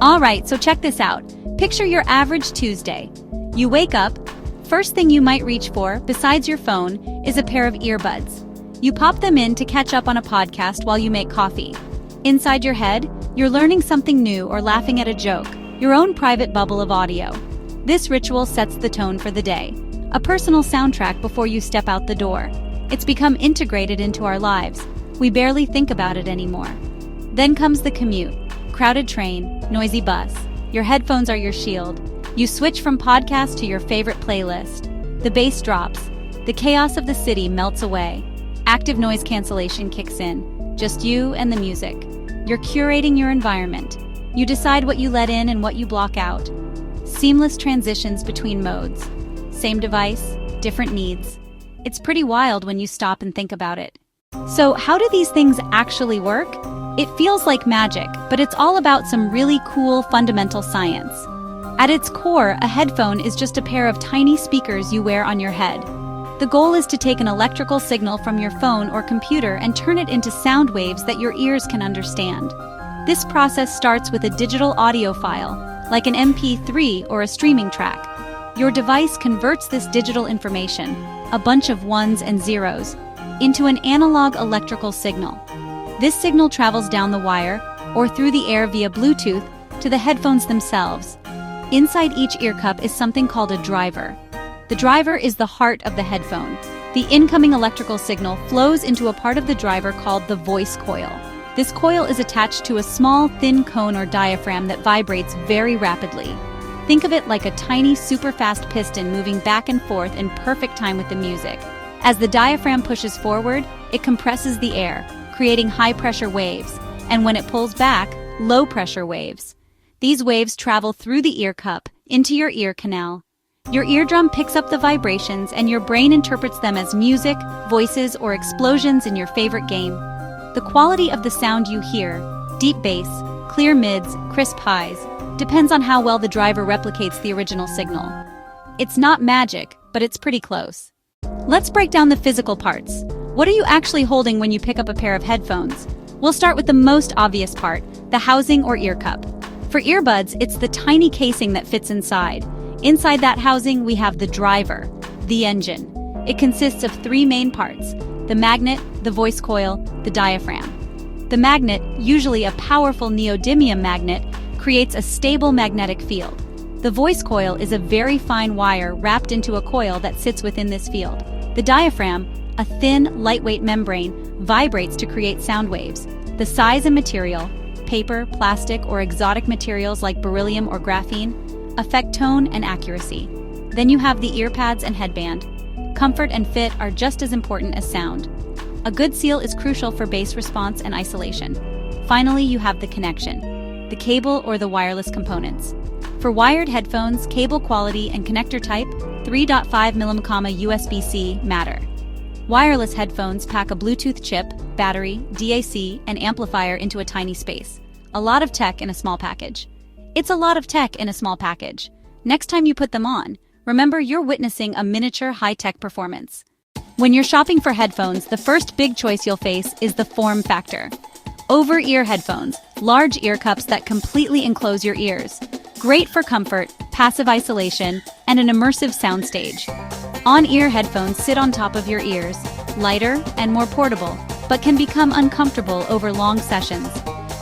Alright, so check this out. Picture your average Tuesday. You wake up. First thing you might reach for, besides your phone, is a pair of earbuds. You pop them in to catch up on a podcast while you make coffee. Inside your head, you're learning something new or laughing at a joke, your own private bubble of audio. This ritual sets the tone for the day, a personal soundtrack before you step out the door. It's become integrated into our lives. We barely think about it anymore. Then comes the commute. Crowded train, noisy bus. Your headphones are your shield. You switch from podcast to your favorite playlist. The bass drops. The chaos of the city melts away. Active noise cancellation kicks in. Just you and the music. You're curating your environment. You decide what you let in and what you block out. Seamless transitions between modes. Same device, different needs. It's pretty wild when you stop and think about it. So, how do these things actually work? It feels like magic, but it's all about some really cool fundamental science. At its core, a headphone is just a pair of tiny speakers you wear on your head. The goal is to take an electrical signal from your phone or computer and turn it into sound waves that your ears can understand. This process starts with a digital audio file, like an MP3 or a streaming track. Your device converts this digital information, a bunch of ones and zeros, into an analog electrical signal. This signal travels down the wire, or through the air via Bluetooth, to the headphones themselves. Inside each ear cup is something called a driver. The driver is the heart of the headphone. The incoming electrical signal flows into a part of the driver called the voice coil. This coil is attached to a small, thin cone or diaphragm that vibrates very rapidly. Think of it like a tiny, super-fast piston moving back and forth in perfect time with the music. As the diaphragm pushes forward, it compresses the air, creating high-pressure waves, and when it pulls back, low-pressure waves. These waves travel through the ear cup, into your ear canal. Your eardrum picks up the vibrations and your brain interprets them as music, voices, or explosions in your favorite game. The quality of the sound you hear, deep bass, clear mids, crisp highs, depends on how well the driver replicates the original signal. It's not magic, but it's pretty close. Let's break down the physical parts. What are you actually holding when you pick up a pair of headphones? We'll start with the most obvious part, the housing or ear cup. For earbuds, it's the tiny casing that fits inside. Inside that housing, we have the driver, the engine. It consists of three main parts: the magnet, the voice coil, the diaphragm. The magnet, usually a powerful neodymium magnet, creates a stable magnetic field. The voice coil is a very fine wire wrapped into a coil that sits within this field. The diaphragm, a thin, lightweight membrane, vibrates to create sound waves. The size and material, paper, plastic, or exotic materials like beryllium or graphene, affect tone and accuracy. Then you have the ear pads and headband. Comfort and fit are just as important as sound. A good seal is crucial for bass response and isolation. Finally, you have the connection, the cable or the wireless components. For wired headphones, cable quality and connector type, 3.5mm USB-C matter. Wireless headphones pack a Bluetooth chip, battery, DAC, and amplifier into a tiny space. A lot of tech in a small package. It's a lot of tech in a small package. Next time you put them on, remember you're witnessing a miniature high-tech performance. When you're shopping for headphones, the first big choice you'll face is the form factor. Over-ear headphones, large ear cups that completely enclose your ears. Great for comfort, passive isolation, and an immersive soundstage. On-ear headphones sit on top of your ears, lighter and more portable, but can become uncomfortable over long sessions.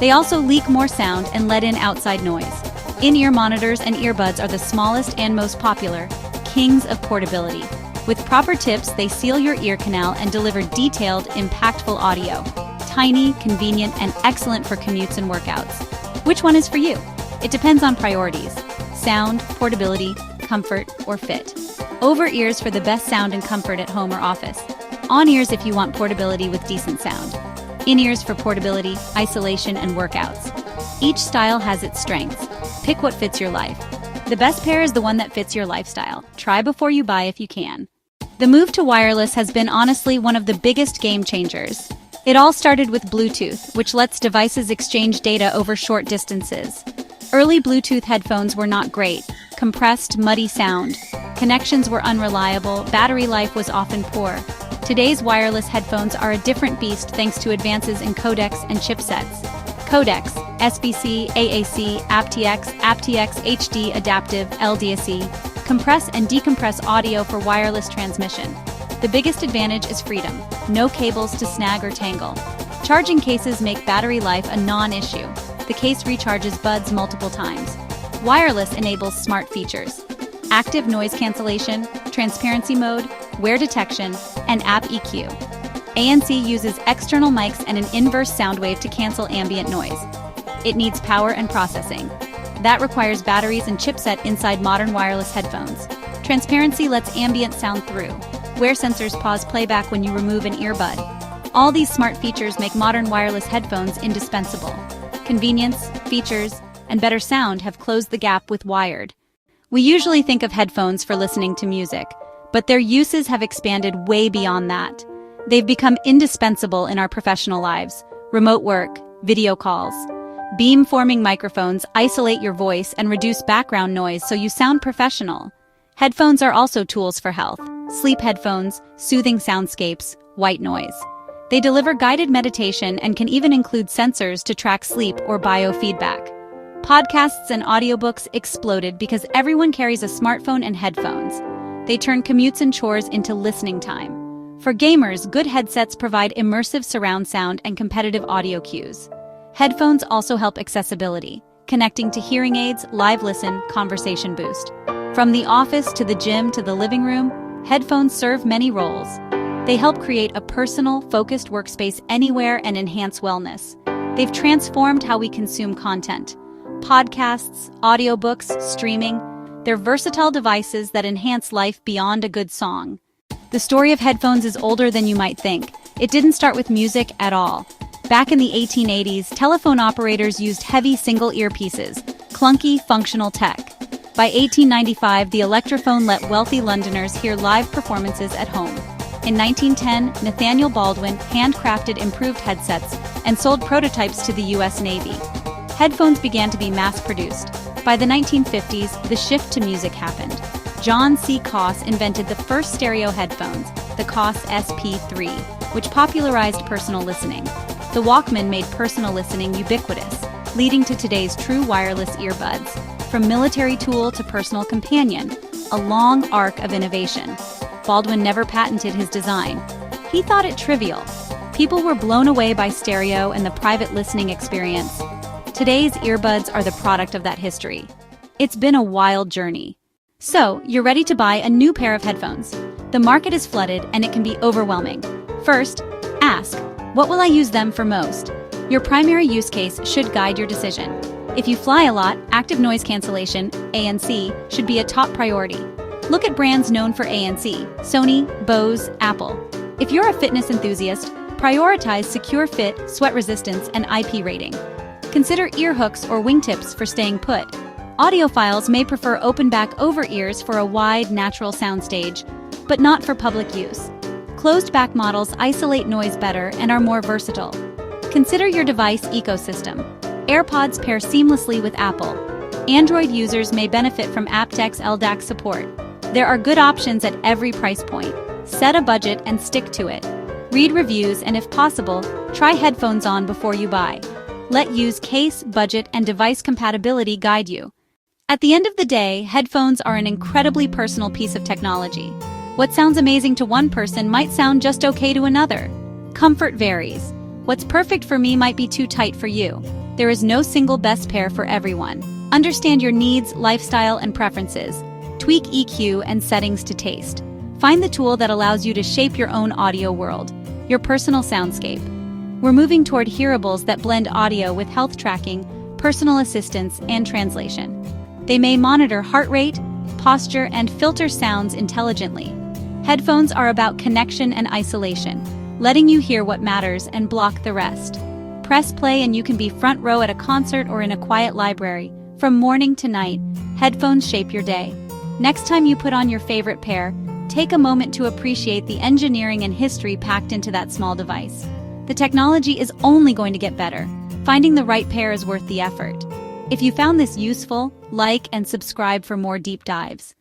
They also leak more sound and let in outside noise. In-ear monitors and earbuds are the smallest and most popular, kings of portability. With proper tips, they seal your ear canal and deliver detailed, impactful audio. Tiny, convenient, and excellent for commutes and workouts. Which one is for you? It depends on priorities: sound, portability, comfort, or fit. Over-ears for the best sound and comfort at home or office. On-ears if you want portability with decent sound. In-ears for portability, isolation, and workouts. Each style has its strengths. Pick what fits your life. The best pair is the one that fits your lifestyle. Try before you buy if you can. The move to wireless has been honestly one of the biggest game changers. It all started with Bluetooth, which lets devices exchange data over short distances. Early Bluetooth headphones were not great. Compressed, muddy sound. Connections were unreliable, battery life was often poor. Today's wireless headphones are a different beast thanks to advances in codecs and chipsets. Codecs, SBC, AAC, aptX, aptX HD Adaptive, LDAC, compress and decompress audio for wireless transmission. The biggest advantage is freedom, no cables to snag or tangle. Charging cases make battery life a non-issue. The case recharges buds multiple times. Wireless enables smart features: active noise cancellation, transparency mode, wear detection, and app EQ. ANC uses external mics and an inverse sound wave to cancel ambient noise. It needs power and processing. That requires batteries and chipset inside modern wireless headphones. Transparency lets ambient sound through. Wear sensors pause playback when you remove an earbud. All these smart features make modern wireless headphones indispensable. Convenience, features, and better sound have closed the gap with wired. We usually think of headphones for listening to music, but their uses have expanded way beyond that. They've become indispensable in our professional lives: remote work, video calls. Beam-forming microphones isolate your voice and reduce background noise so you sound professional. Headphones are also tools for health: sleep headphones, soothing soundscapes, white noise. They deliver guided meditation and can even include sensors to track sleep or biofeedback. Podcasts and audiobooks exploded because everyone carries a smartphone and headphones. They turn commutes and chores into listening time. For gamers, good headsets provide immersive surround sound and competitive audio cues. Headphones also help accessibility, connecting to hearing aids, live listen, conversation boost. From the office to the gym to the living room, headphones serve many roles. They help create a personal, focused workspace anywhere and enhance wellness. They've transformed how we consume content. Podcasts, audiobooks, streaming, they're versatile devices that enhance life beyond a good song. The story of headphones is older than you might think. It didn't start with music at all. Back in the 1880s, telephone operators used heavy single earpieces, clunky, functional tech. By 1895, the electrophone let wealthy Londoners hear live performances at home. In 1910, Nathaniel Baldwin handcrafted improved headsets and sold prototypes to the US Navy. Headphones began to be mass-produced. By the 1950s, the shift to music happened. John C. Koss invented the first stereo headphones, the Koss SP3, which popularized personal listening. The Walkman made personal listening ubiquitous, leading to today's true wireless earbuds. From military tool to personal companion, a long arc of innovation. Baldwin never patented his design. He thought it trivial. People were blown away by stereo and the private listening experience. Today's earbuds are the product of that history. It's been a wild journey. So, you're ready to buy a new pair of headphones. The market is flooded and it can be overwhelming. First, ask, what will I use them for most? Your primary use case should guide your decision. If you fly a lot, active noise cancellation, ANC, should be a top priority. Look at brands known for ANC: Sony, Bose, Apple. If you're a fitness enthusiast, prioritize secure fit, sweat resistance, and IP rating. Consider ear hooks or wingtips for staying put. Audiophiles may prefer open-back over-ears for a wide, natural soundstage, but not for public use. Closed-back models isolate noise better and are more versatile. Consider your device ecosystem. AirPods pair seamlessly with Apple. Android users may benefit from aptX LDAC support. There are good options at every price point. Set a budget and stick to it. Read reviews and, if possible, try headphones on before you buy. Let use case, budget, and device compatibility guide you. At the end of the day, headphones are an incredibly personal piece of technology. What sounds amazing to one person might sound just okay to another. Comfort varies. What's perfect for me might be too tight for you. There is no single best pair for everyone. Understand your needs, lifestyle, and preferences. Tweak EQ and settings to taste. Find the tool that allows you to shape your own audio world, your personal soundscape. We're moving toward hearables that blend audio with health tracking, personal assistance, and translation. They may monitor heart rate, posture, and filter sounds intelligently. Headphones are about connection and isolation, letting you hear what matters and block the rest. Press play and you can be front row at a concert or in a quiet library. From morning to night, headphones shape your day. Next time you put on your favorite pair, take a moment to appreciate the engineering and history packed into that small device. The technology is only going to get better. Finding the right pair is worth the effort. If you found this useful, like and subscribe for more deep dives.